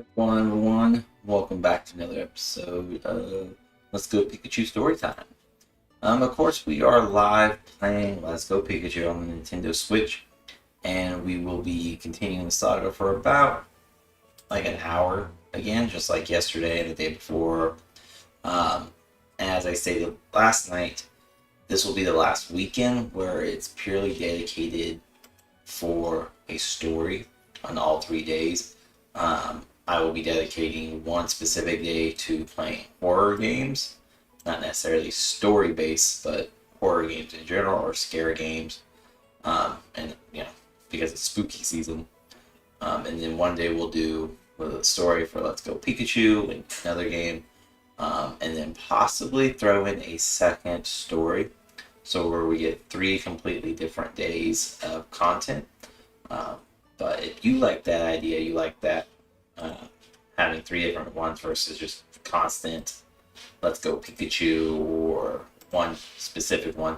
Everyone, welcome back to another episode of Let's Go Pikachu Storytime. Of course, we are live playing Let's Go Pikachu on the Nintendo Switch, and we will be continuing the saga for about like an hour again, just like yesterday and the day before. As I stated last night, this will be the last weekend where it's purely dedicated for a story on all 3 days. I will be dedicating one specific day to playing horror games, not necessarily story based, but horror games in general or scare games. And because it's spooky season. And then one day we'll do a story for Let's Go Pikachu and another game, and then possibly throw in a second story, so where we get 3 completely different days of content. But if you like that idea, you like that. Having 3 different ones versus just constant Let's Go Pikachu or one specific one,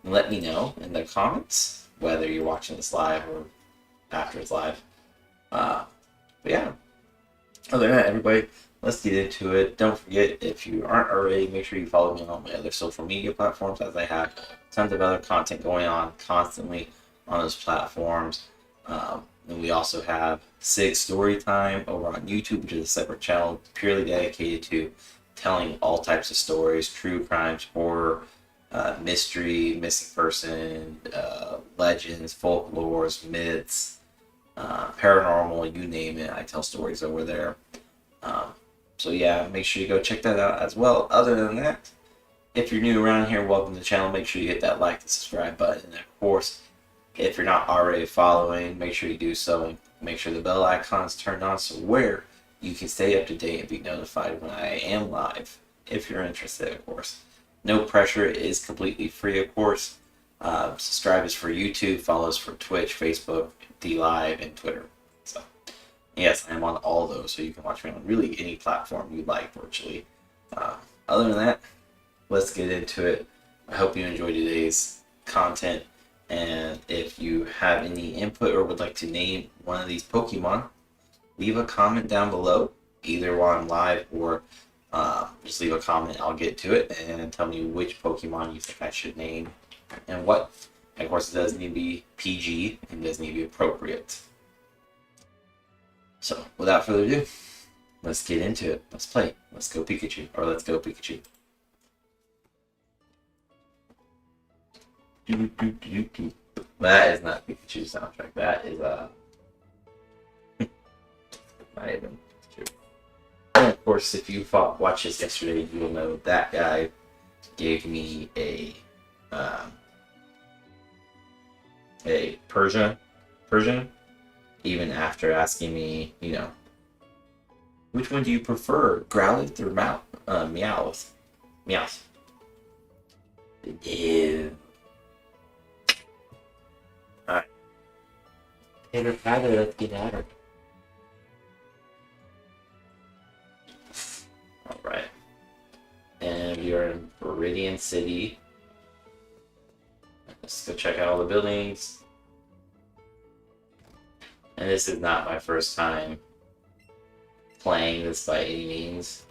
let me know in the comments whether you're watching this live or after it's live. But yeah, other than that, everybody, let's get into it. Don't forget, if you aren't already, make sure you follow me on all my other social media platforms, as I have tons of other content going on constantly on those platforms. And we also have Sig Storytime over on YouTube, which is a separate channel purely dedicated to telling all types of stories: true crimes, horror, mystery, missing person, legends, folklores, myths, paranormal, you name it. I tell stories over there. So yeah, make sure you go check that out as well. Other than that, if you're new around here, welcome to the channel. Make sure you hit that like and subscribe button. And of course, if you're not already following, make sure you do so, and make sure the bell icon is turned on so where you can stay up to date and be notified when I am live, if you're interested, of course. No pressure. It is completely free, of course. Subscribe is for YouTube, follows for Twitch, Facebook, DLive, and Twitter. So, yes, I'm on all those, so you can watch me on really any platform you like, virtually. Other than that, let's get into it. I hope you enjoyed today's content. And if you have any input or would like to name one of these Pokemon, leave a comment down below, either while I'm live or just leave a comment. I'll get to it and tell me which Pokemon you think I should name and what. And of course, it does need to be PG and does need to be appropriate. So, without further ado, let's get into it. Let's play. Let's Go Pikachu, or Let's Go Pikachu. That is not Pikachu soundtrack. That is not even Pikachu. And of course, if you watched this yesterday, you will know that guy gave me a Persian, even after asking me, which one do you prefer, Growlithe or Meowth? Meowth. Ew. Alright. Taylor Tyler, let's get at her. Alright. And we are in Viridian City. Let's go check out all the buildings. And this is not my first time playing this by any means.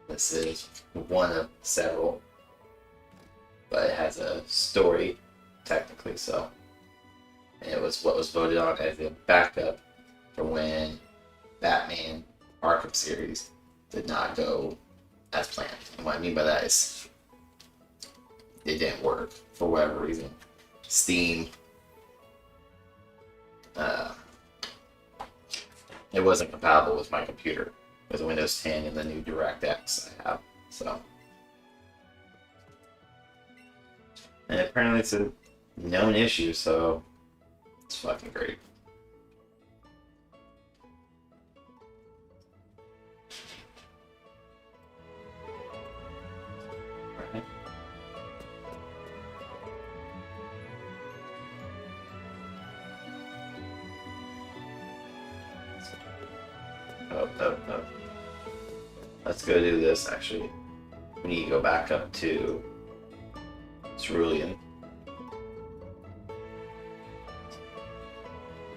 This is one of several. But it has a story, technically, so. And it was what was voted on as a backup for when Batman Arkham series did not go as planned. And what I mean by that is it didn't work for whatever reason. Steam, it wasn't compatible with my computer, with Windows 10 and the new DirectX I have, so. And apparently it's a known issue, so it's fucking great. Alright. Oh. Let's go do this, actually. We need to go back up to Cerulean.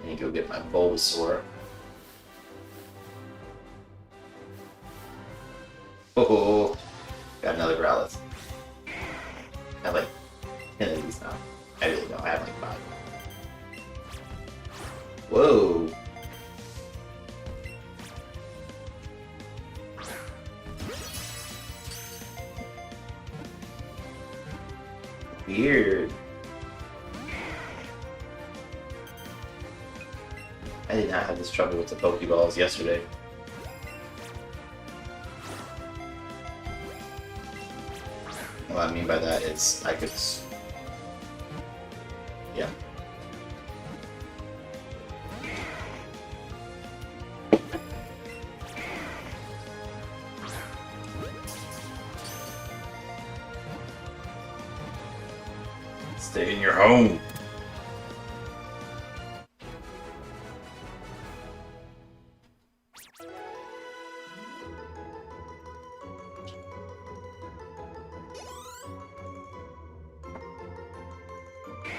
I need to go get my Bulbasaur. Oh, got another Growlithe. I have like 10 of these now. I really don't. I have like 5. Whoa. Weird. I did not have this trouble with the Pokeballs yesterday. What I mean by that is I could... Yeah. Stay in your home.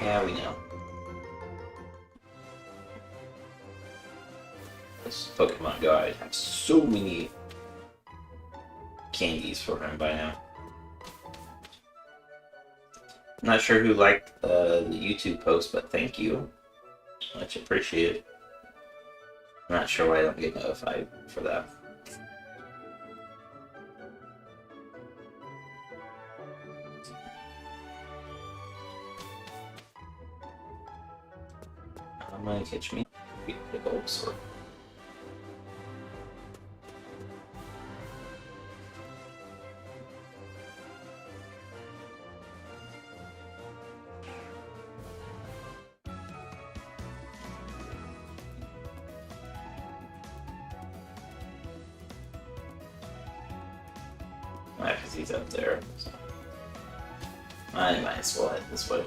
Yeah, we know. This Pokemon guy has so many candies for him by now. I'm not sure who liked the YouTube post, but thank you. Much appreciated. I'm not sure why I don't get notified for that. I'm gonna catch me. Beat the Bulbasaur. Alright, because he's up there. So. I might as well head this way.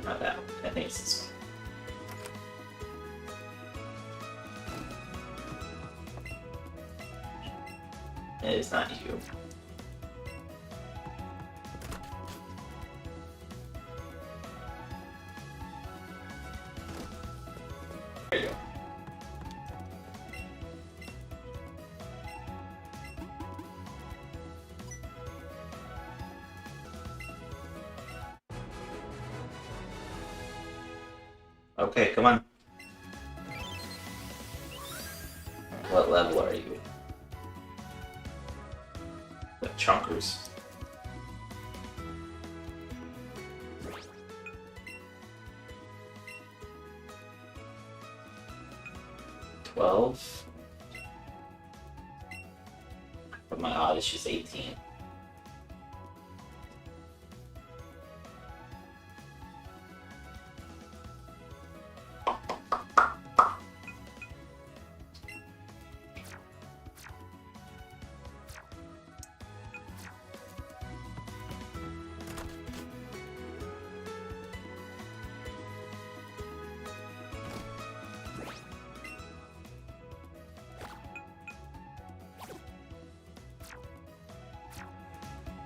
Not that one. I think it's this one. It is not you. There you go. Okay, come on. What level are you? The Chunkers. But my odd is 18.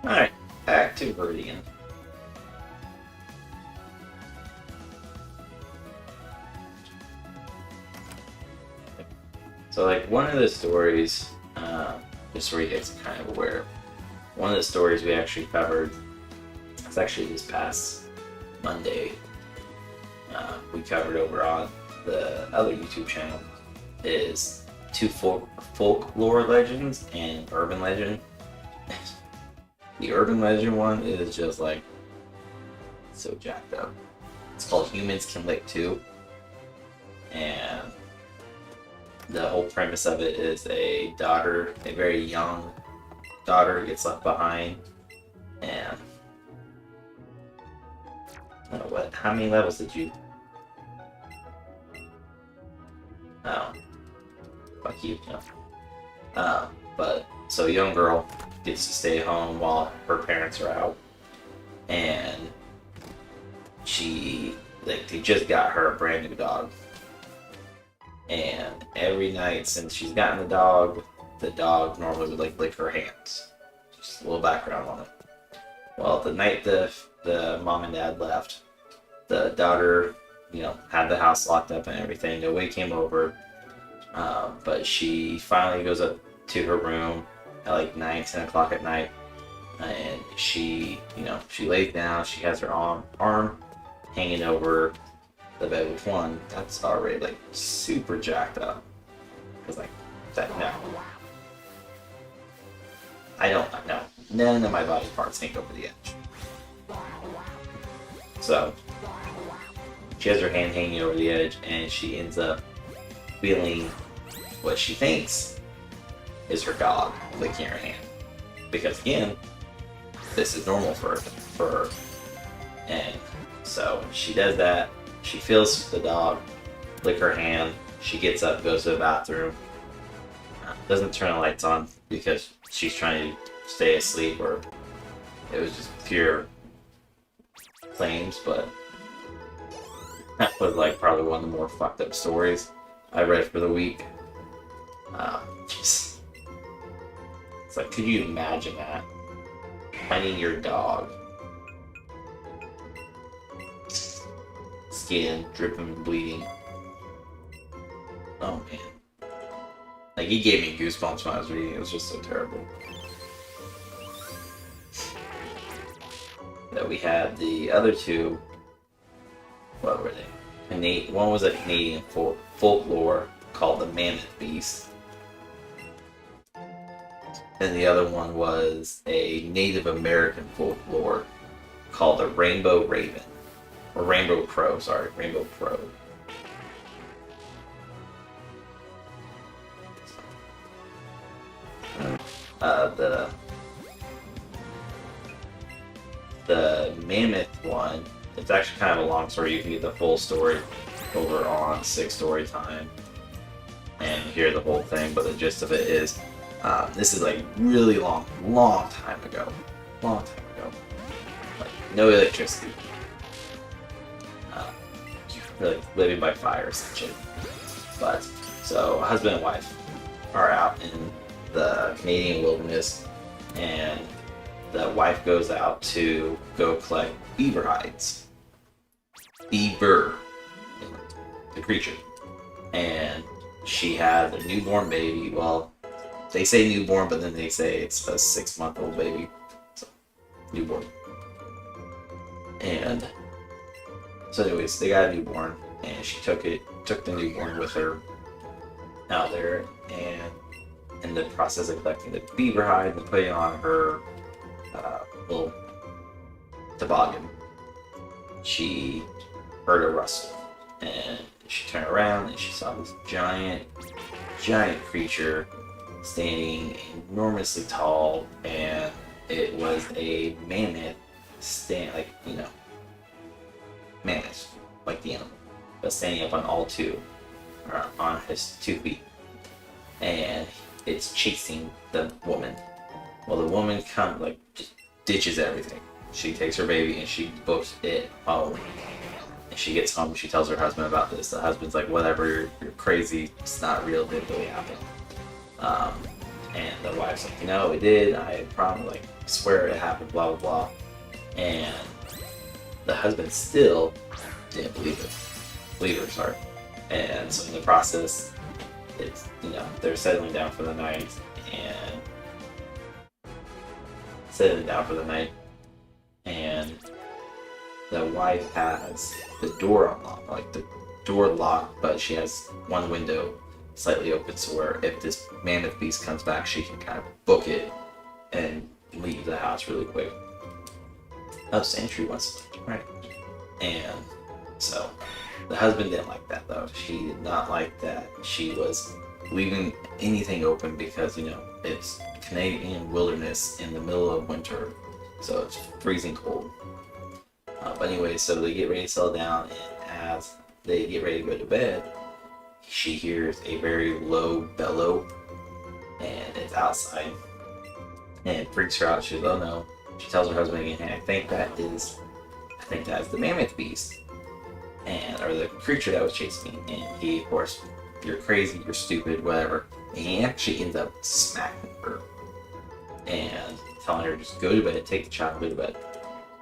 Alright, back to Viridian. So, like, one of the stories, just so you guys are kind of aware, one of the stories we actually covered, it's actually this past Monday, we covered over on the other YouTube channel, is two folklore legends and urban legend. The urban legend one is just like so jacked up. It's called Humans Can Lick Too, and the whole premise of it is a daughter, a very young daughter, gets left behind, and I don't know what. How many levels did you? Oh, fuck you. No. But so a young girl gets to stay home while her parents are out, and they just got her a brand new dog, and every night since she's gotten the dog normally would like lick her hands. Just a little background on it. Well, the night the mom and dad left, the daughter, had the house locked up and everything. Nobody came over, but she finally goes up to her room at like 9, 10 o'clock at night, and she lays down. She has her arm hanging over the bed, which one that's already like super jacked up. Cause like that, no, I don't know. None of my body parts hang over the edge. So she has her hand hanging over the edge, and she ends up feeling what she thinks is her dog licking her hand. Because again, this is normal for her. And so she does that. She feels the dog lick her hand. She gets up, goes to the bathroom. Doesn't turn the lights on because she's trying to stay asleep, or it was just pure claims, but that was like probably one of the more fucked up stories I read for the week. It's like, could you imagine that? Finding your dog, skin dripping and bleeding. Oh man. Like, he gave me goosebumps when I was reading it. It was just so terrible. That we had the other two. What were they? One was a Canadian folklore called the Mammoth Beast. And the other one was a Native American folklore called the Rainbow Raven. Or Rainbow Crow, sorry. Rainbow Crow. The Mammoth one, it's actually kind of a long story. You can get the full story over on 6 Story Time and hear the whole thing, but the gist of it is, this is like really long time ago. Like, no electricity. Like living by fire, essentially. But, so, husband and wife are out in the Canadian wilderness, and the wife goes out to go collect beaver hides. Beaver, the creature. And she has a newborn baby. Well, they say newborn, but then they say it's a 6-month-old baby. So, newborn. And so anyways, they got a newborn, and she took the newborn with her out there, and in the process of collecting the beaver hide and putting on her little toboggan, she heard a rustle, and she turned around and she saw this giant creature standing enormously tall, and it was a mammoth mammoth, like the animal, but standing up on all two, or on his 2 feet, and it's chasing the woman. Well, the woman just ditches everything. She takes her baby and she books it home. And she gets home, she tells her husband about this. The husband's like, whatever, you're crazy, it's not real, it didn't really happen. And the wife's like, it did, I promise, swear it happened, blah, blah, blah. And the husband still didn't believe her. And so in the process, it's, they're settling down for the night, and the wife has the door unlocked, like the door locked, but she has one window slightly open, so where if this mammoth beast comes back, she can kind of book it and leave the house really quick. Oh, Sandtree wants to, right? And so the husband didn't like that, though. She did not like that she was leaving anything open because, it's Canadian wilderness in the middle of winter, so it's freezing cold. But anyway, so they get ready to settle down, and as they get ready to go to bed, she hears a very low bellow, and it's outside, and it freaks her out. She's, oh no. She tells her husband again, hey, I think that is the mammoth beast, or the creature that was chasing me. And he, of course, you're crazy, you're stupid, whatever. And he actually ends up smacking her and telling her, just go to bed, take the child, go to bed.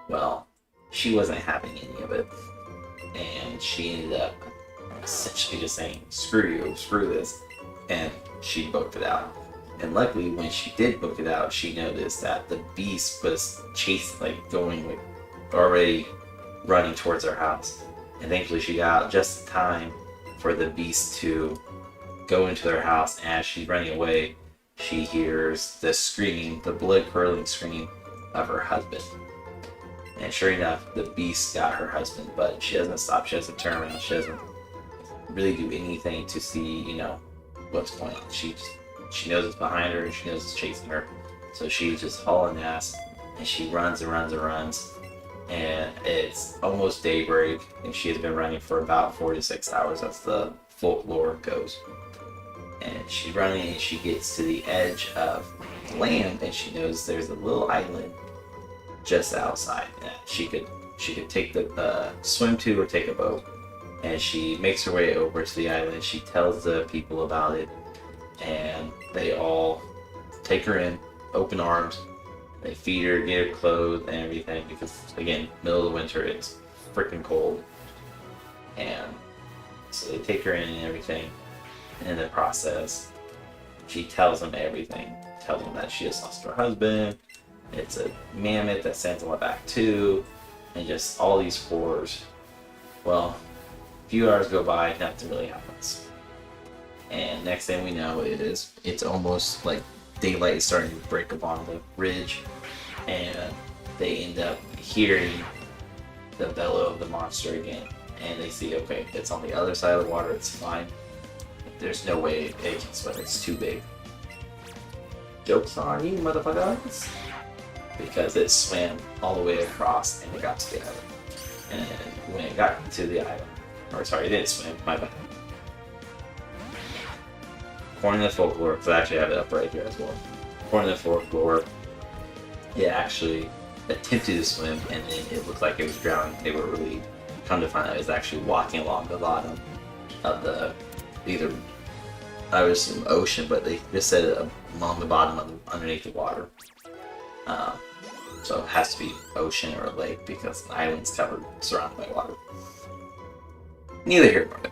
Well, she wasn't having any of it, and she ended up essentially just saying, "Screw you, screw this," and she booked it out. And luckily, when she did book it out, she noticed that the beast was going already running towards her house. And thankfully, she got out just in time for the beast to go into their house. And as she's running away, she hears the scream, the blood-curdling scream of her husband. And sure enough, the beast got her husband, but she doesn't stop. She doesn't turn around. She doesn't really do anything to see, what's going on. She knows it's behind her and she knows it's chasing her. So she's just hauling ass and she runs and runs and runs. And it's almost daybreak and she has been running for about 4 to 6 hours as the folklore goes. And she's running and she gets to the edge of land and she knows there's a little island just outside that she could take the swim to or take a boat. And she makes her way over to the island. She tells the people about it, and they all take her in, open arms. They feed her, get her clothes and everything because, again, middle of the winter, it's freaking cold. And so they take her in and everything. And in the process, she tells them everything. Tells them that she just lost her husband. It's a mammoth that sends on the back too, and just all these horrors. Well, a few hours go by, nothing really happens. And next thing we know is it's almost like daylight is starting to break up on the ridge, and they end up hearing the bellow of the monster again. And they see, okay, it's on the other side of the water, it's fine. There's no way it can swim, it's too big. Joke's on you, motherfuckers! Because it swam all the way across and it got to the island. And when it got to the island, it didn't swim, my bad. According to the folklore, because I actually have it up right here as well. According to the folklore, it actually attempted to swim and then it looked like it was drowning. They were relieved. Come to find out, it was actually walking along the bottom of the I would assume ocean, but they just said it along the bottom underneath the water. So it has to be ocean or a lake because the island's surrounded by water. Neither here nor there.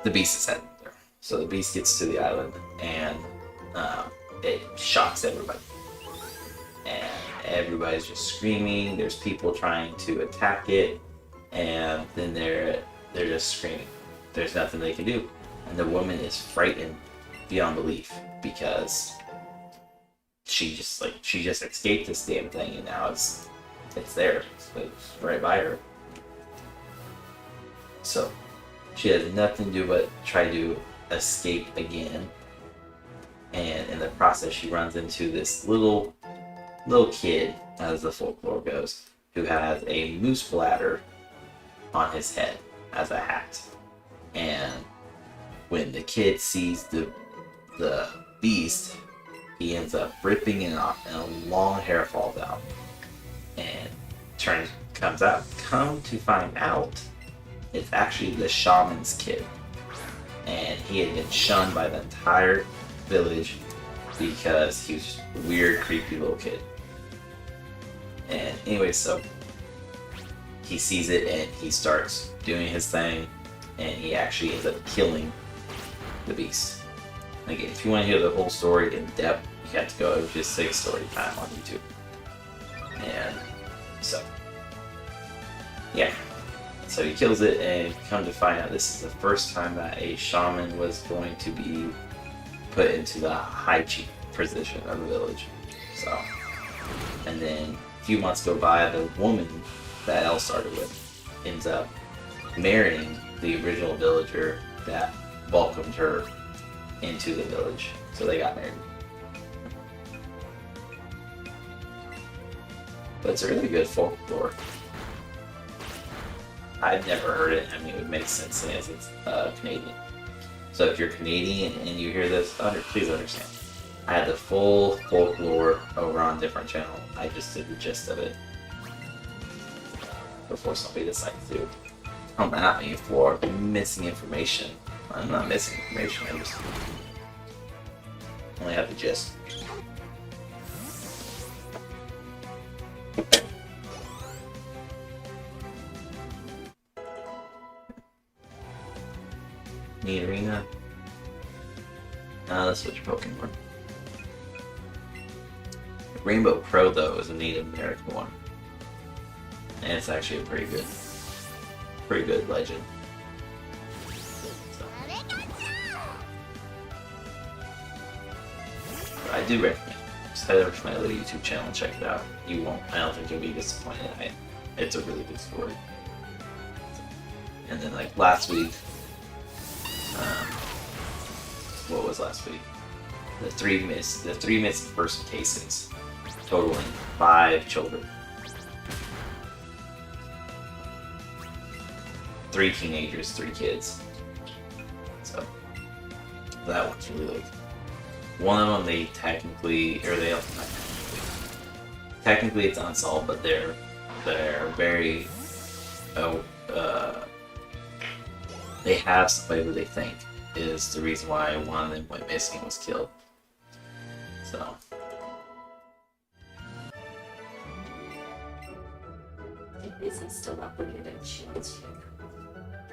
The beast is heading there. So the beast gets to the island and it shocks everybody. And everybody's just screaming. There's people trying to attack it, and then they're just screaming. There's nothing they can do. And the woman is frightened beyond belief because she just escaped this damn thing and now it's there. It's right by her. So she has nothing to do but try to escape again. And in the process she runs into this little kid, as the folklore goes, who has a moose bladder on his head as a hat. And when the kid sees the beast, he ends up ripping it off and a long hair falls out. And comes out. Come to find out, it's actually the shaman's kid. And he had been shunned by the entire village because he was just a weird, creepy little kid. And anyway, so he sees it and he starts doing his thing, and he actually ends up killing the beast. Again, if you want to hear the whole story in depth, you have to go to just 6 story time on YouTube. And so, yeah. So he kills it, and come to find out this is the first time that a shaman was going to be put into the high chief position of the village. So, and then a few months go by, the woman that Elle started with ends up marrying the original villager that welcomed her into the village. So they got married. But it's a really good folklore. I've never heard it. I mean, it would make sense as it's Canadian. So if you're Canadian and you hear this, please understand. I had the full folklore over on a different channel. I just did the gist of it before somebody decides to come at me for missing information. I'm not missing information, I just only have the gist. Nidorina. Let's switch Pokemon. Rainbow Pro, though, is a Native American one. And it's actually a pretty good legend. So. I do recommend it. Just head over to my little YouTube channel and check it out. You won't, I don't think you'll be disappointed. It's a really good story. And then like last week, what was last week? The three missing person cases, totaling 5 children. 3 teenagers, 3 kids. So that one's really like, one of them they technically it's unsolved, but they're very they have somebody who they think is the reason why one of them went missing, was killed. So Is he still up with it? She wants to.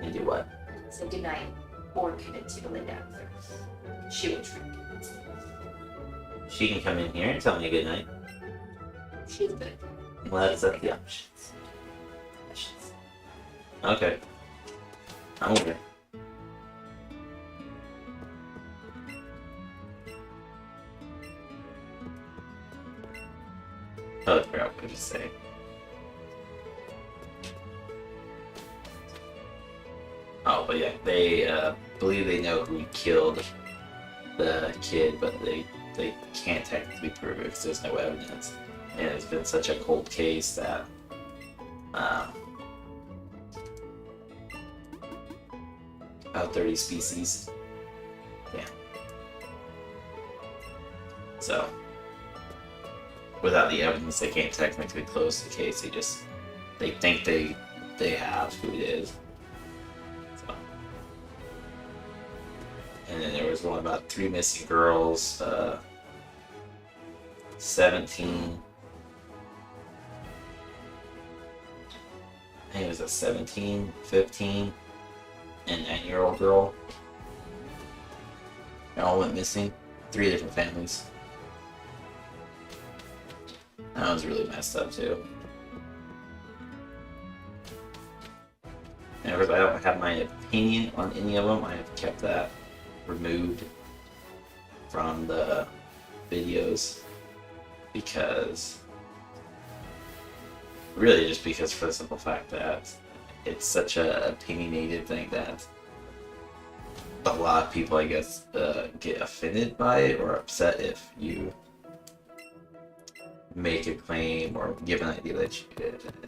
you do what? So good night, or could it to Linda? She will drink. She can come in here and tell me good night. She's good. Well, that's the options. Okay. I'm okay. Oh, I forgot what to say. Oh, but yeah, they believe they know who killed the kid, but they can't technically prove it because there's no evidence. And it's been such a cold case that about 30 species. Yeah. So without the evidence, they can't technically close the case. They think they have who it is. So. And then there was one about 3 missing girls, 17. I think it was a 17, 15, and 9-year-old girl. They all went missing. 3 different families. That one's really messed up too. And of course, I don't have my opinion on any of them. I have kept that removed from the videos because really just because for the simple fact that it's such a opinionated thing that a lot of people, I guess, get offended by it or upset if you make a claim or give an idea that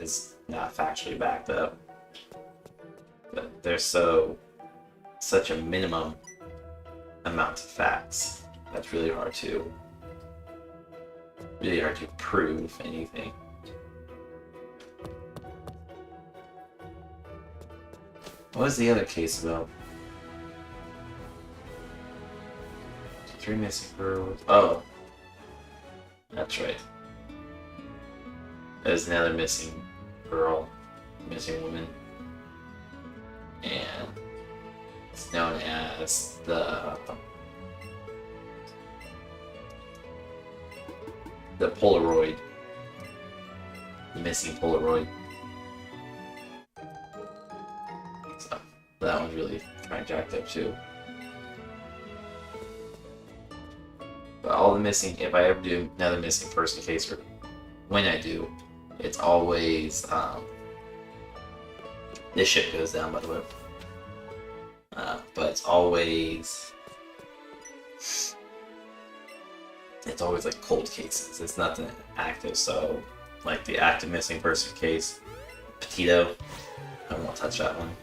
is not factually backed up. But there's such a minimum amount of facts that's really hard to prove anything. What was the other case about? 3 missing girls. Oh, that's right. There's another missing girl, missing woman, and it's known as the Polaroid, the missing Polaroid. So that one's really kind of jacked up too. But all the missing, if I ever do another missing person case, or when I do, it's always this shit goes down, by the way. But it's always like cold cases. It's nothing active. So like the active missing person case, Petito, I won't touch that one.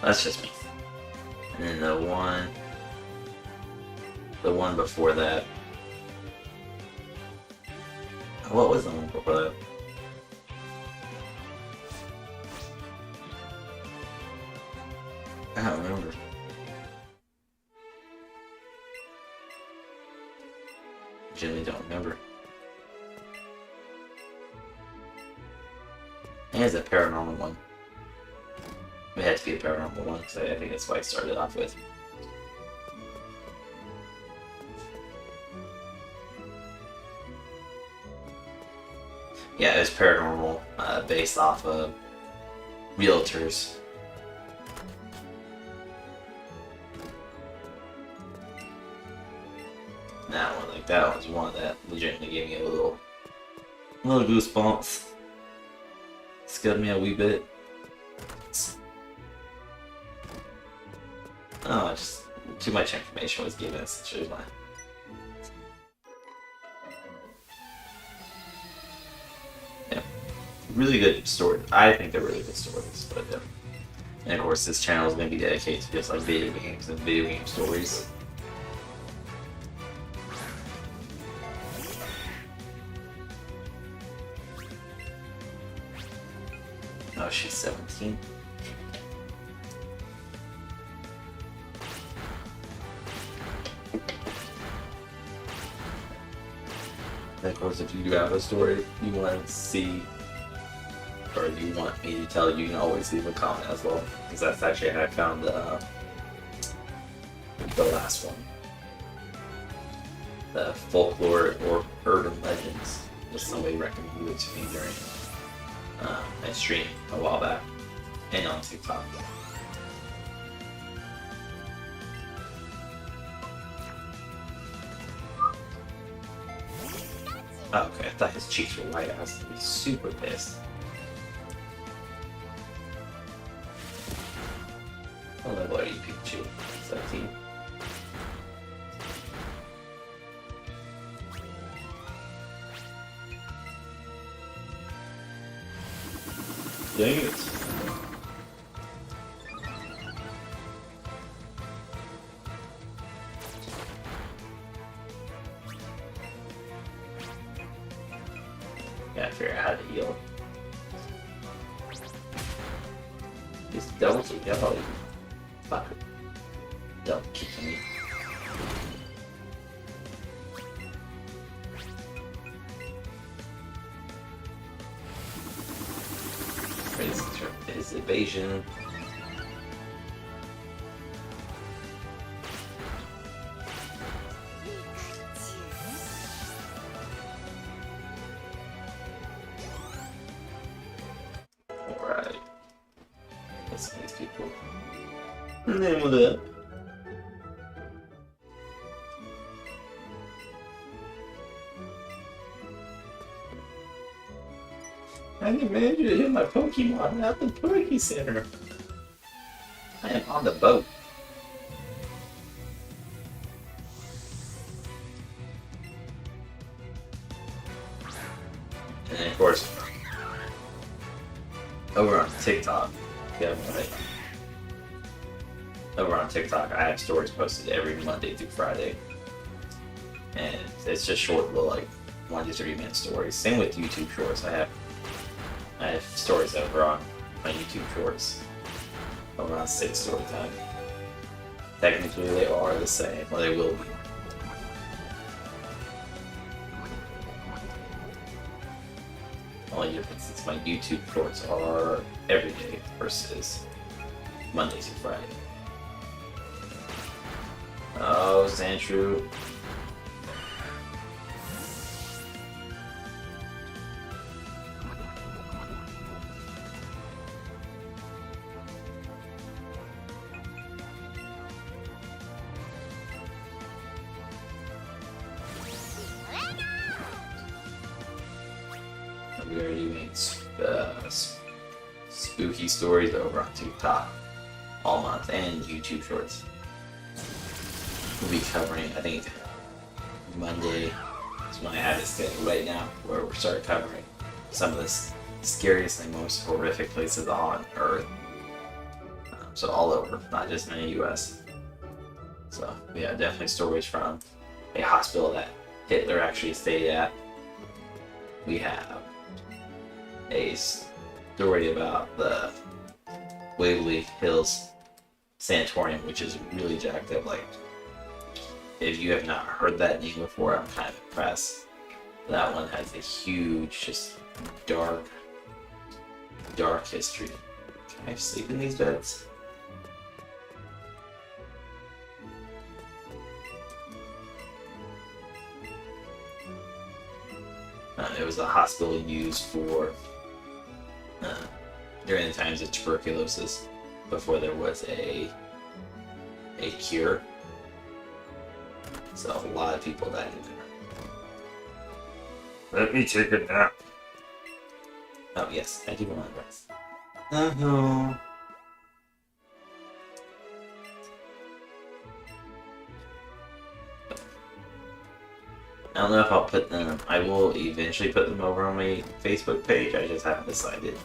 That's just me. And then the one before that. What was the one before that? I don't remember. legitimately don't remember. And it's a paranormal one. It had to be a paranormal one because I think that's why I started off with. Yeah, it was paranormal, based off of realtors. That one, like that was one that legitimately gave me a little goosebumps. Scared me a wee bit. Oh, just too much information was given, essentially. Yeah, really good story. I think they're really good stories, but and of course, this channel is going to be dedicated to just like video games and video game stories. Oh, she's 17. And of course, if you do have a story you want to see, or you want me to tell you, you can always leave a comment as well. Because that's actually how I found the last one. The folklore or urban legends. Just somebody recommended it to me during a stream a while back, and on TikTok. Oh, okay, I thought his cheeks were white. I was gonna be super pissed. What level are you, Pikachu? 17. Dang it. Gotta figure out how to heal. Just double kick, double fuck. Double kicking me. His evasion. Alright. Let's see these people. Name of that. I can manage to hit my Pokemon at the Poké Center. I am on the boat. And then of course, over on TikTok, over on TikTok, I have stories posted every Monday through Friday. And it's just short little like 1 to 3 minute stories. Same with YouTube Shorts. I have stories over on my YouTube Shorts. Over on 6 story time. Technically they are the same, or they will be. Only difference is my YouTube Shorts are every day versus Monday through Friday. Oh, Sandshrew. We already made spooky stories over on TikTok all month, and YouTube Shorts. We'll be covering, I think, Monday is when I have it scheduled right now, where we'll start covering some of the scariest and most horrific places on Earth. So all over, not just in the US. So yeah, definitely stories from a hospital that Hitler actually stayed at. We have a story about the Waverly Hills Sanatorium, which is really jacked up. Like, if you have not heard that name before, I'm kind of impressed. That one has a huge, just dark history. Can I sleep in these beds? It was a hospital used for during the times of tuberculosis, before there was a cure. So a lot of people died in there. Let me take a nap. Oh yes, I do want to rest. No. I don't know if I'll put them. I will eventually put them over on my Facebook page. I just haven't decided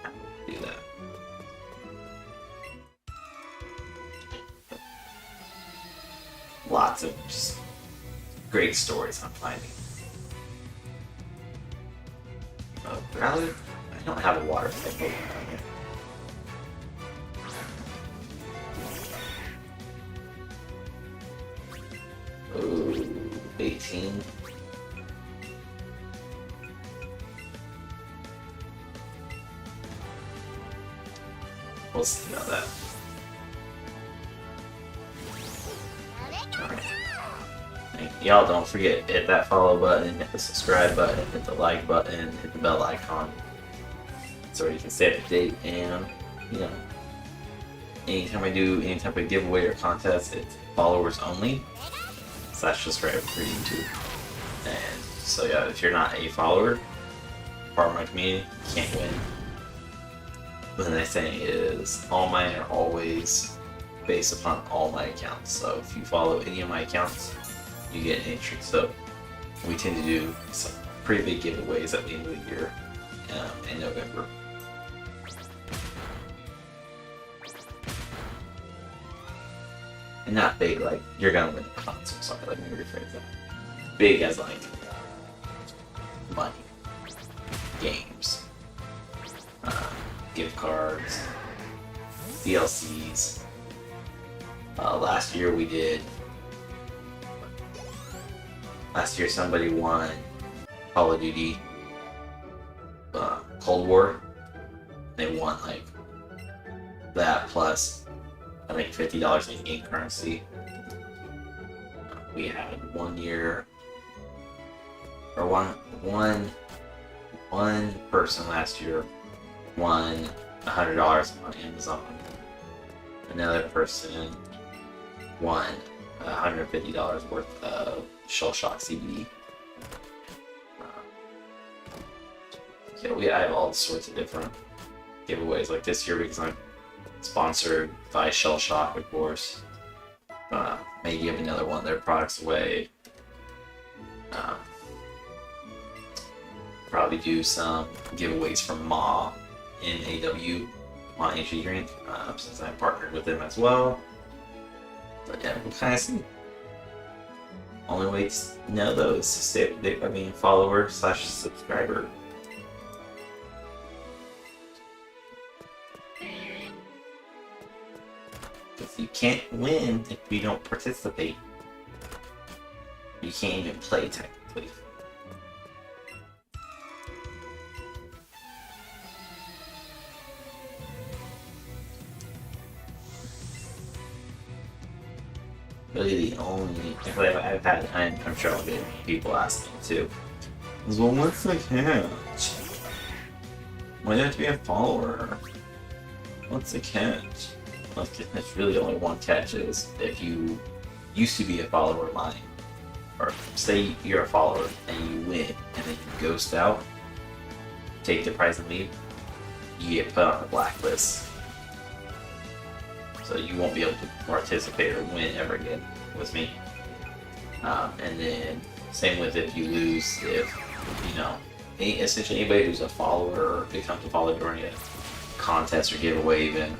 how to do that. Lots of just great stories I'm finding. Oh, Growler? I don't have a water type Pokemon here. Ooh, 18. We'll see about that. Alright. Y'all don't forget, hit that follow button, hit the subscribe button, hit the like button, hit the bell icon. So you can stay up to date, and, you know, anytime I do any type of giveaway or contest, it's followers only. / subscribe for YouTube. And so yeah, if you're not a follower, part of my community, you can't win. But the nice thing is, all mine are always based upon all my accounts. So if you follow any of my accounts, you get an entry. So we tend to do some pretty big giveaways at the end of the year in November. And not big like you're gonna win a console. Sorry, let me rephrase that. Big as like money, games, gift cards, DLCs. Last year we did. Last year somebody won Call of Duty Cold War. They won like that plus I think $50 in game currency. We had 1 year or one person last year won $100 on Amazon. Another person won $150 worth of Shell Shock CBD. Yeah, I have all sorts of different giveaways like this year because I'm sponsored by Shell Shock, of course. May give another one of their products away. Probably do some giveaways from Ma in AW, Ma Energy Drink, since I partnered with them as well. But yeah, we'll kind of see. Only way to know though is to stay up to date by being a follower / subscriber. Because you can't win if you don't participate. You can't even play technically. Really the only, I've had, I'm sure I'll get people asking too, is, well, what's the catch? Why do you have to be a follower? What's the catch? Well, it's really only one catch is if you used to be a follower of mine, or say you're a follower and you win and then you ghost out, take the prize and leave, you get put on the blacklist. So you won't be able to participate or win ever again with me. And then same with if you lose, if you know, essentially anybody who's a follower or becomes a follower during a contest or giveaway even.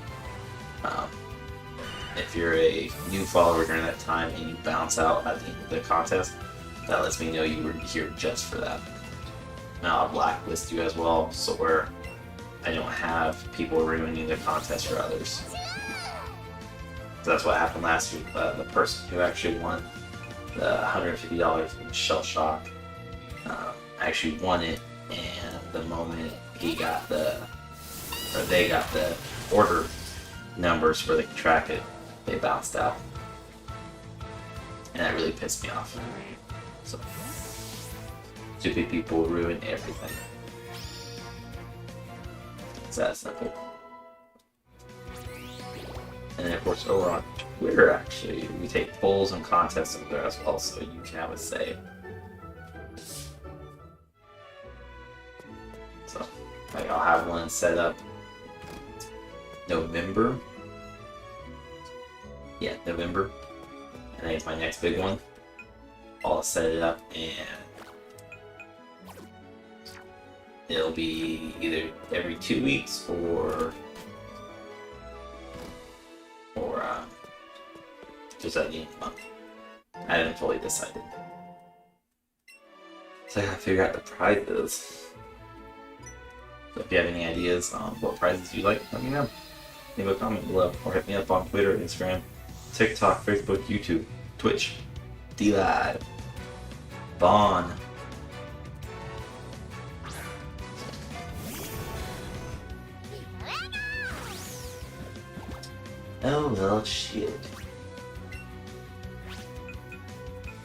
If you're a new follower during that time and you bounce out at the end of the contest, that lets me know you were here just for that. Now I'll blacklist you as well, so where I don't have people ruining the contest for others. That's what happened last week. The person who actually won the $150 from Shell Shock actually won it, and the moment they got the order numbers where they could track it, they bounced out. And that really pissed me off. So, stupid people ruin everything. It's that simple. And then of course over on Twitter, actually, we take polls and contests over there as well, so you can have a say. So, like, I'll have one set up November. Yeah, November. And then it's my next big one. I'll set it up and it'll be either every 2 weeks or just at the end of the month. I haven't fully decided. So I gotta figure out the prizes. So if you have any ideas on what prizes you like, let me know. Leave a comment below or hit me up on Twitter, Instagram, TikTok, Facebook, YouTube, Twitch, DLive, Vaughn. Oh well, shit.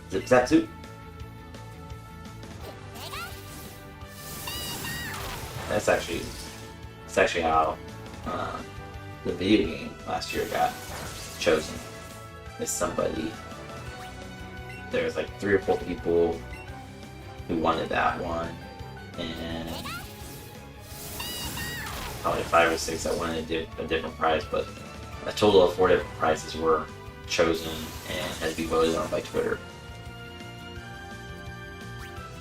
Zip zap zoop. That's actually how the video game last year got chosen. Is somebody. There was like 3 or 4 people who wanted that one, and probably 5 or 6 that wanted a different prize, but a total of 4 different prizes were chosen and had to be voted on by Twitter.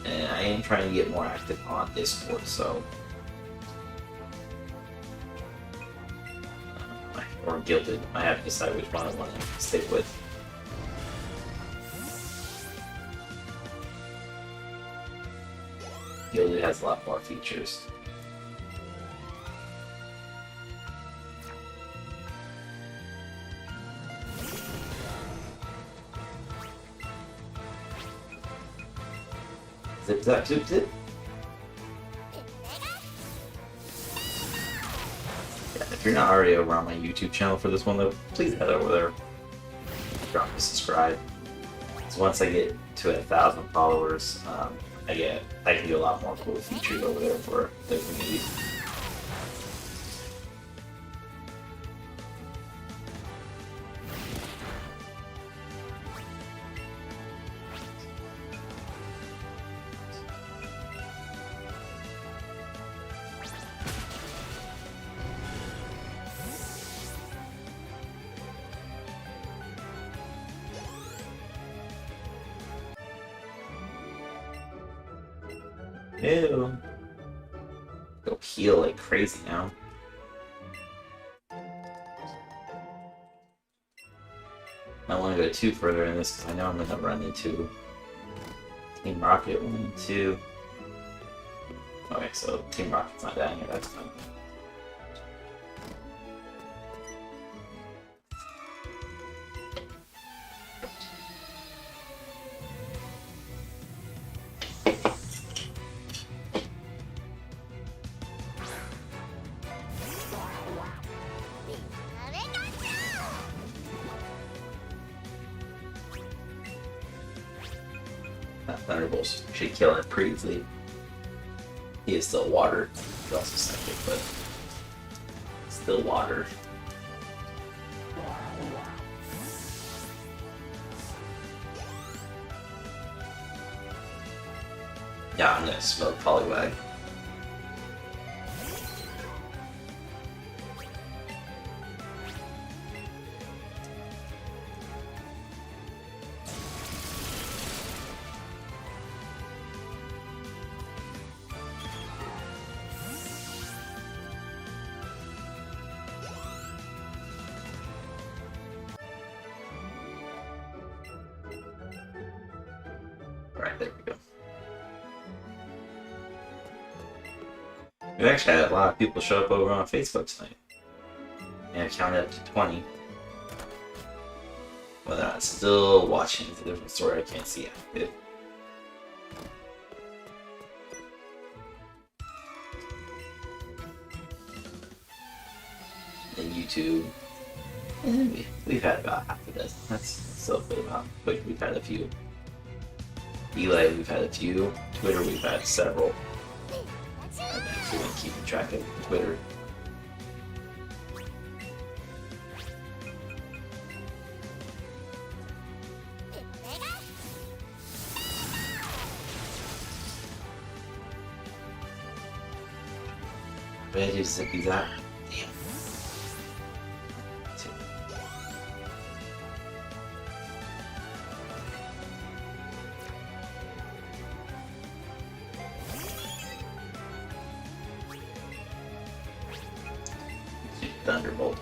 And I am trying to get more active on Discord, so or Guilded. I have to decide which one I want to stick with. Guilded has a lot more features. Zip zap zip zip. If you're not already over on my YouTube channel for this one, though, please head over there. Drop a subscribe. So once I get to 1,000 followers, I can do a lot more cool features over there for the community. Ew. Go heal like crazy now. I want to go too further in this because I know I'm going to run into Team Rocket 1 and 2. Okay, so Team Rocket's not down here, that's fine. Thunderbolts should kill it pretty easily. He is still water. He's also psychic, but still water. Yeah, I'm gonna smoke Poliwag. Alright, there we go. We actually had a lot of people show up over on Facebook tonight. And I counted up to 20. Whether I'm still watching is a different story. I can't see active. And YouTube. We've had about half a dozen. That's still a good amount. But we've had a few. Relay, we've had a few. Twitter, we've had several. I've actually been keeping track of Twitter. Where did Zippy's at? Damn. Thunderbolt.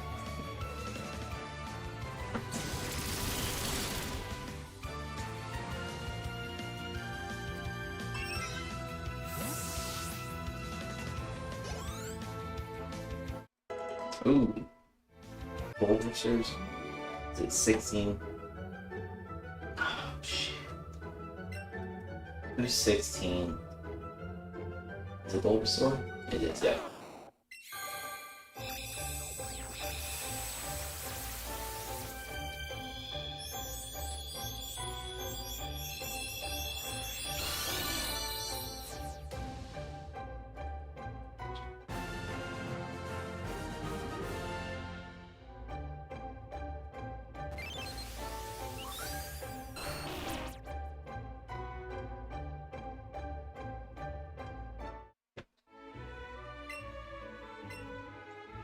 Ooh. Bulbashers? Is it 16? Oh, shit. Who's 16? Is it Bulbasaur? It is, yeah.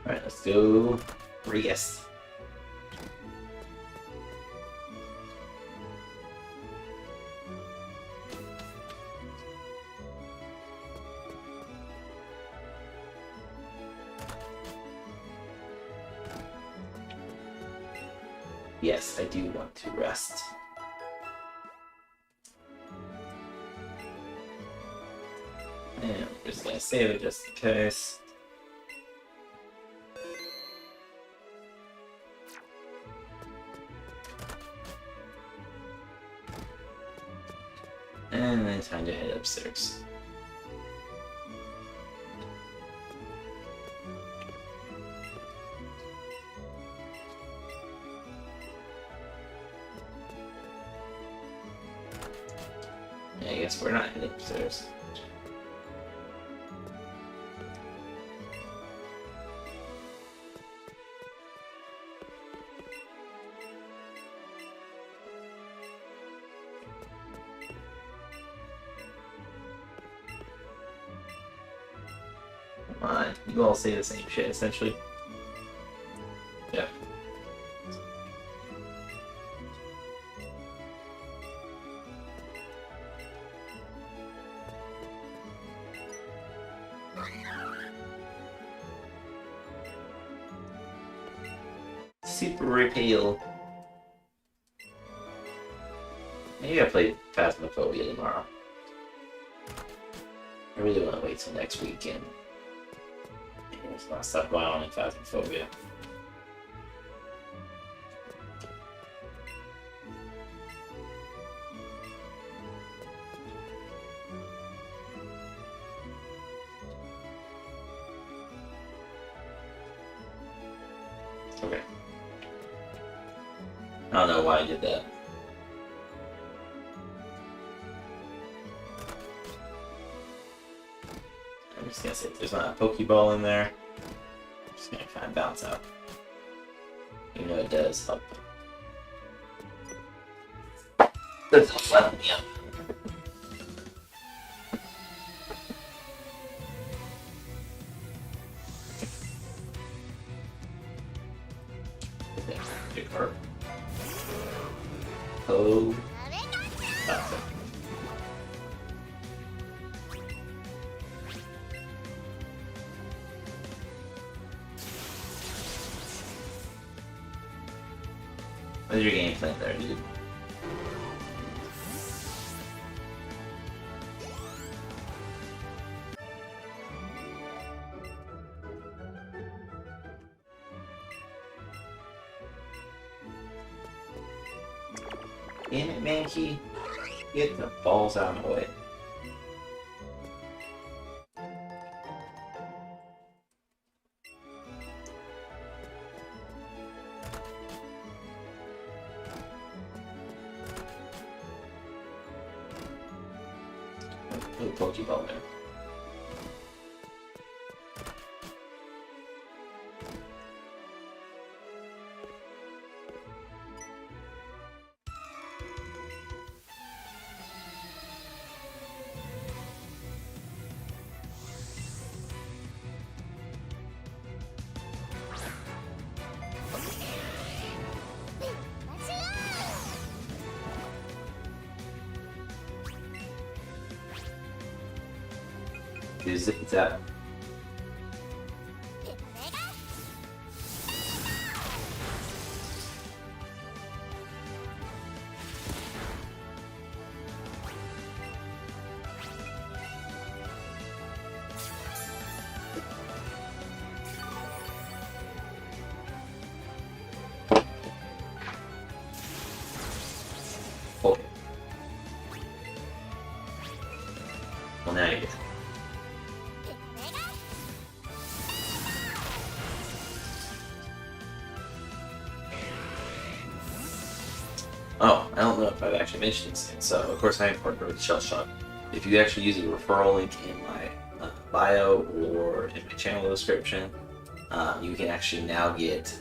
Alright, let's go Rias. Yes, I do want to rest. And I'm just gonna save it just in case. And then time to head upstairs. Yeah, I guess we're not heading upstairs. Come on, you all say the same shit, essentially. Yeah. Super repeal. Maybe I play Phasmophobia tomorrow. I really want to wait till next weekend. There's a lot of stuff going on in Phasmophobia. Okay. I don't know why I did that. I'm just gonna say if there's not a Pokeball in there, I'm just gonna kind of bounce out. You know it does help. Does help level me up. Big heart. Oh. That's it. What's your game plan there, dude? Damn it, Mankey. Get the balls out of my way. Put a Pokeball there. Zip that. Okay. Well, now you get. Oh, I don't know if I've actually mentioned this thing. So, of course, I am partnered with Shell Shock. If you actually use a referral link in my bio or in my channel description, you can actually now get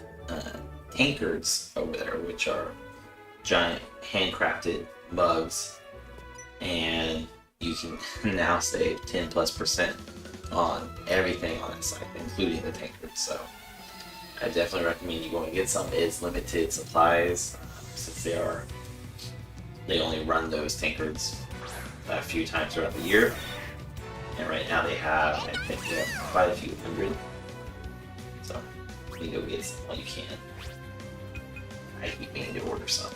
tankards over there, which are giant handcrafted mugs, and you can now save 10+% on everything on that site, including the tankards. So, I definitely recommend you go and get some. It's limited supplies. Since they only run those tankards a few times throughout the year, and right now they have, I think they have quite a few hundred, so you can go get some while you can. I keep meaning to order some.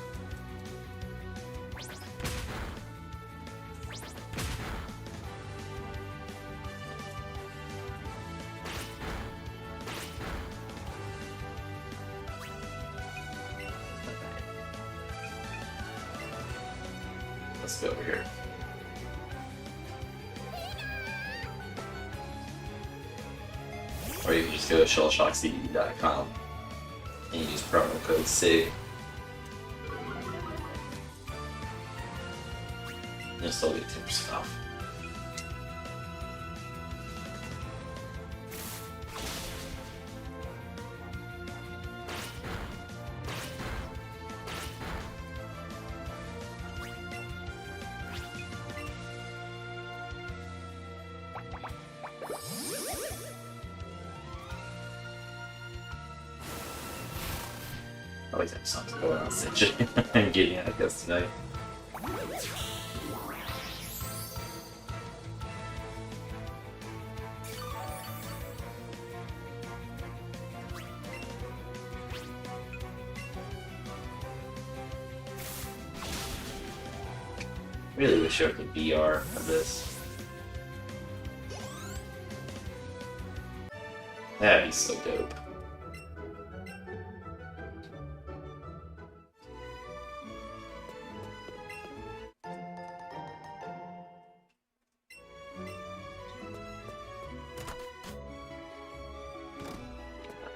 Let's go over here. Or you can just go to shellshockcd.com and use promo code SIG. You'll still get 10% off. Always have something going on, Cinch. I'm getting at this tonight. Really wish I could VR of this. That'd be so dope.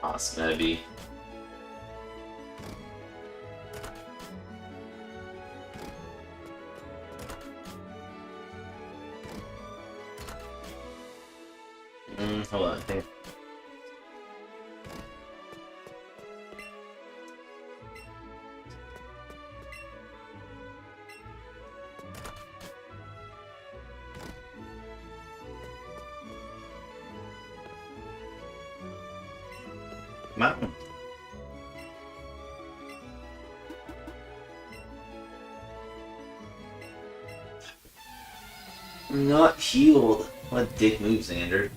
Awesome, that'd be. Hold on, I think. Mountain. I'm not healed. What a dick move, Xander.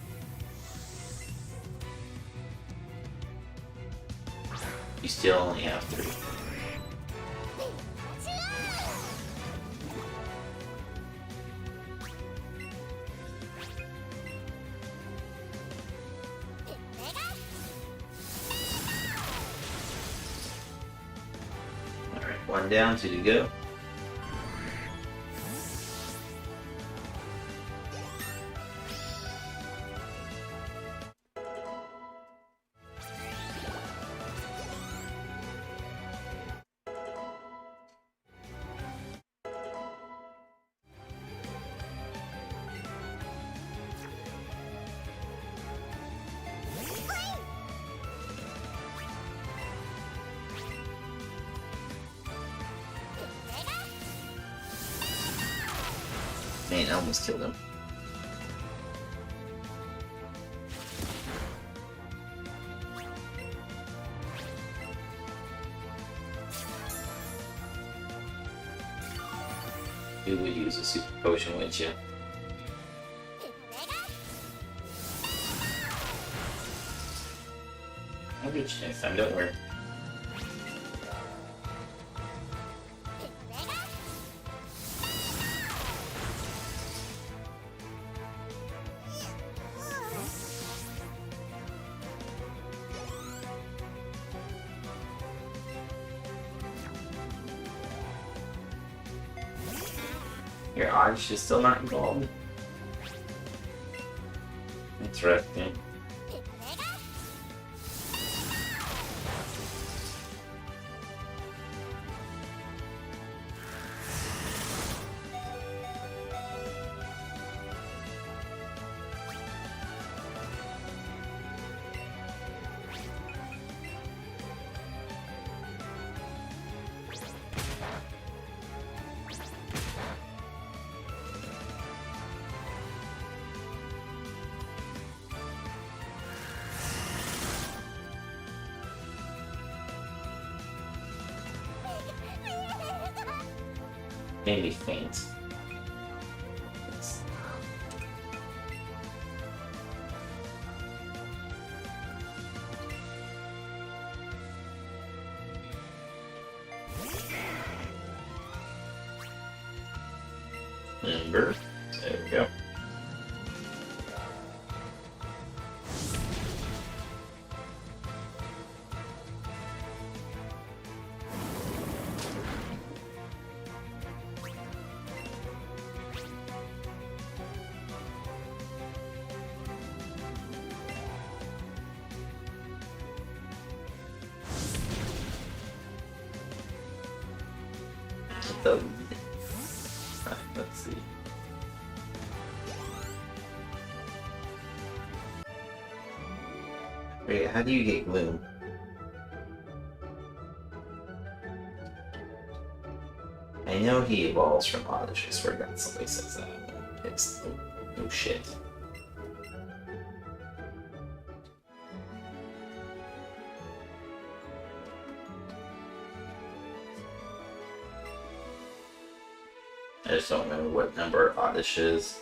You still only have 3. Alright, 1 down, 2 to go. Man, I almost killed him. You would use a super potion, wouldn't you? I'll get you next time, don't worry. Your Arch is still not involved. Interesting. Made me faint. Ember. There we go. The... Let's see. Wait, how do you get Gloom? I know he evolves from Oddish. I swear to God, somebody says that. It's no shit. I just don't remember what number Oddish is.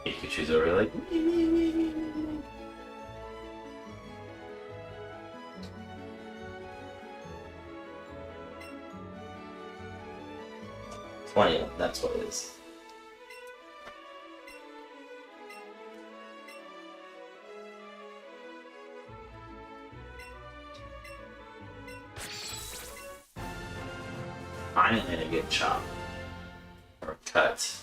Pikachu's over like. That's what it is. I'm gonna get chopped or cut.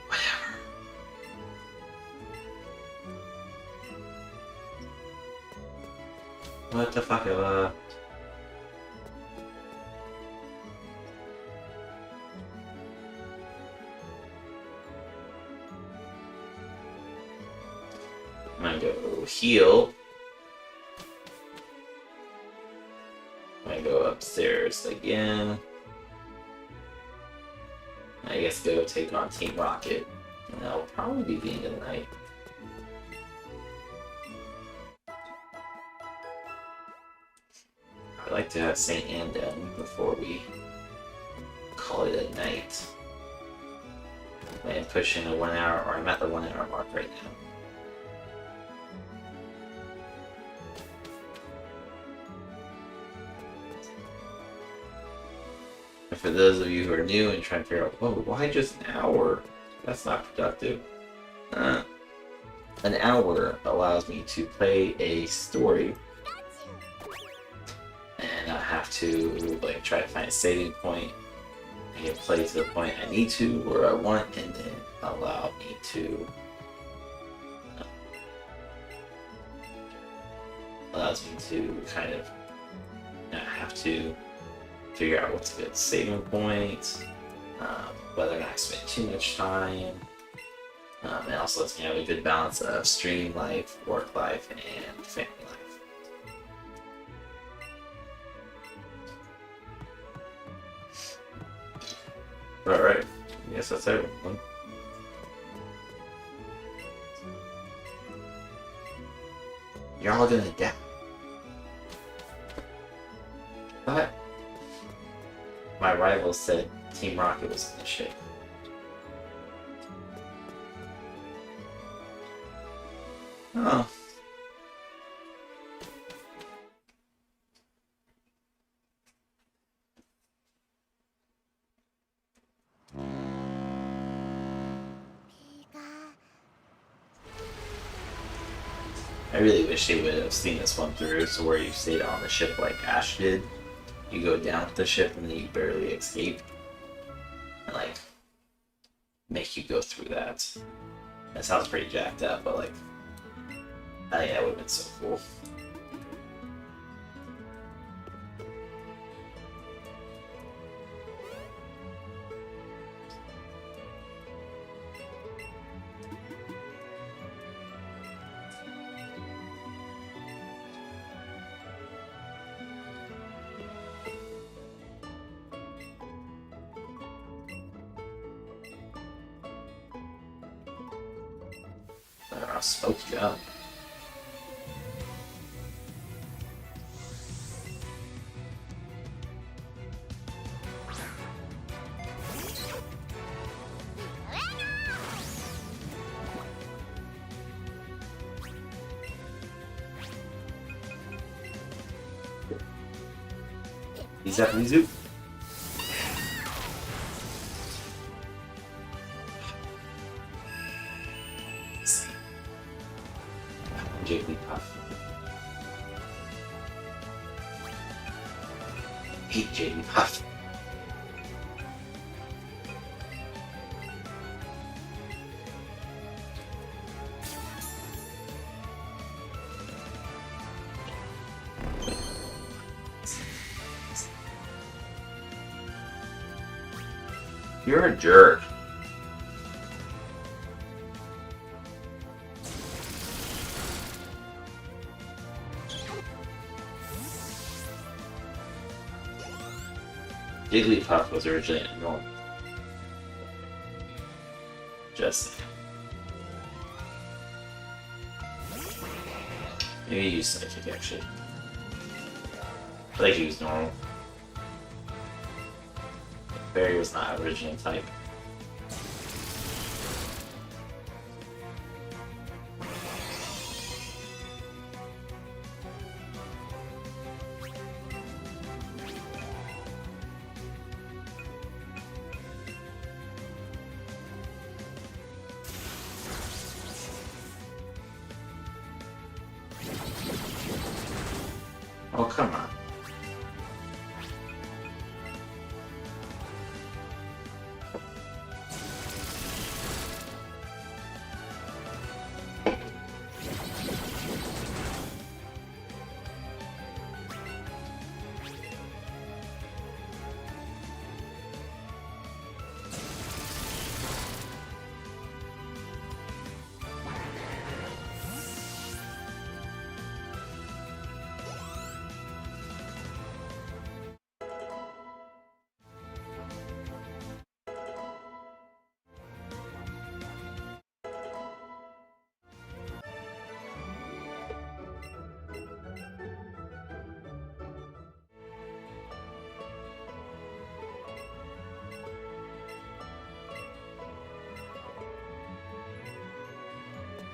Whatever. What the fuck? I'm gonna go heal. I'm gonna go upstairs again. I guess go take on Team Rocket. And that'll probably be the end of the night. I'd like to have St. Anne done before we call it a night. I'm pushing a 1 hour, or I'm at the 1 hour mark right now. for those of you who are new and trying to figure out, whoa, why just an hour? That's not productive. An hour allows me to play a story, and I have to like try to find a saving point and get play to the point I need to, where I want, and then allow me to allows me to kind of not have to figure out what's a good saving point, whether or not I spend too much time. It also lets me have a good balance of stream life, work life, and family life. Alright, I guess that's everyone. You're all gonna die. But my rival said Team Rocket was in the ship. Oh. I really wish they would have seen this one through, so where you stayed on the ship like Ash did. You go down with the ship and then you barely escape. And like, make you go through that. That sounds pretty jacked up, but like, I think that would have been so cool. I'll smoke you up. He's at the zoo. Jigglypuff. Hate Jigglypuff. You're a jerk. Jigglypuff was originally a gnome. Just saying. Maybe use Psychic actually. I think he was normal. Fairy was not original type. Oh, come on.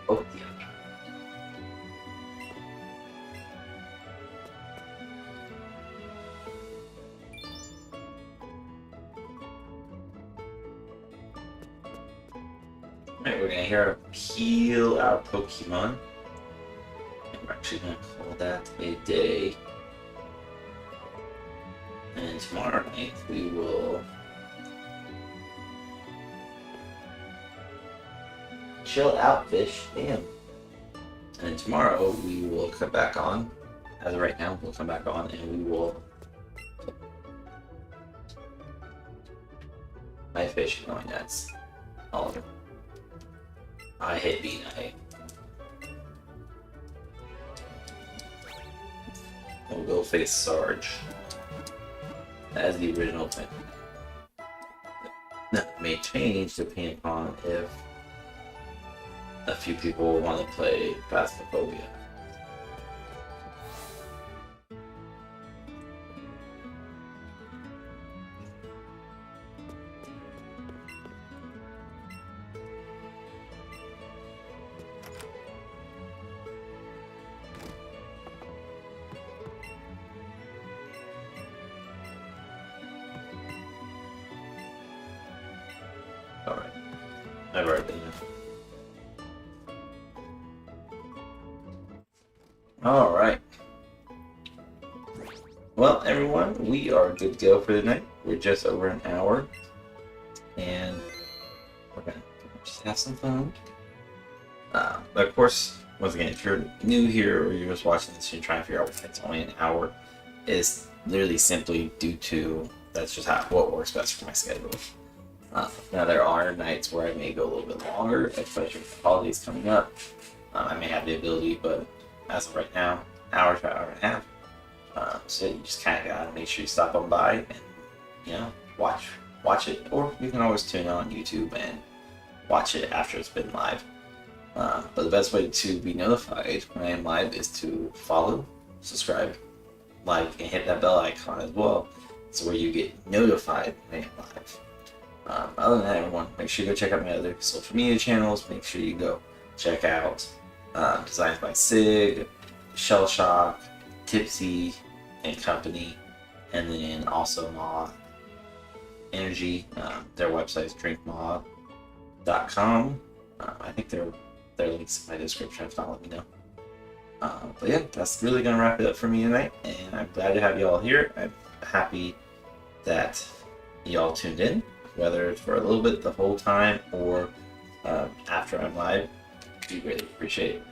Oh, yeah. Alright, we're gonna heal our Pokemon. And we're actually gonna call that a day. And tomorrow night we will chill out, fish. Damn. And then tomorrow we will come back on. As of right now, we'll come back on and we will. My fish is going nuts. All of it. I hit B9. We'll go face Sarge as the original plan. That may change depending upon if a few people want to play Phasmophobia. Alright. I've already been there. Alright. Well, everyone, we are good to go for the night. We're just over an hour. And we're going to just have some fun. But of course, once again, if you're new here or you're just watching this and you're trying to figure out why it's only an hour, it's literally simply due to that's just what works best for my schedule. Now there are nights where I may go a little bit longer, especially with the holidays coming up. I may have the ability, but as of right now, hour to hour and a half. So you just kind of gotta make sure you stop on by and watch it, or you can always tune on YouTube and watch it after it's been live. But the best way to be notified when I am live is to follow, subscribe, like, and hit that bell icon as well. It's where you get notified when I am live. Other than that, everyone, make sure you go check out my other social media channels. Make sure you go check out Designs by Sig, Shell Shock, Tipsy and Company, and then also Mod Energy. Their website is drinkmod.com. I think their links in my description. If not, let me know. But yeah, that's really gonna wrap it up for me tonight, and I'm glad to have you all here. I'm happy that y'all tuned in, whether it's for a little bit the whole time or after I'm live. We really appreciate it.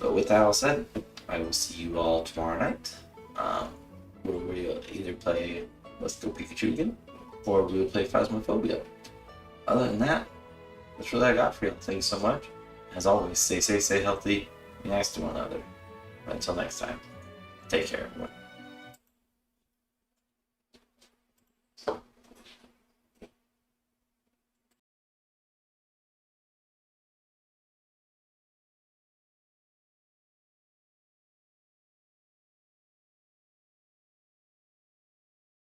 But with that all said, I will see you all tomorrow night, where we'll either play Let's Go Pikachu again, or we will play Phasmophobia. Other than that, that's really I got for you. Thank you so much. As always, stay safe, stay healthy, be nice to one another. Until next time, take care, everyone.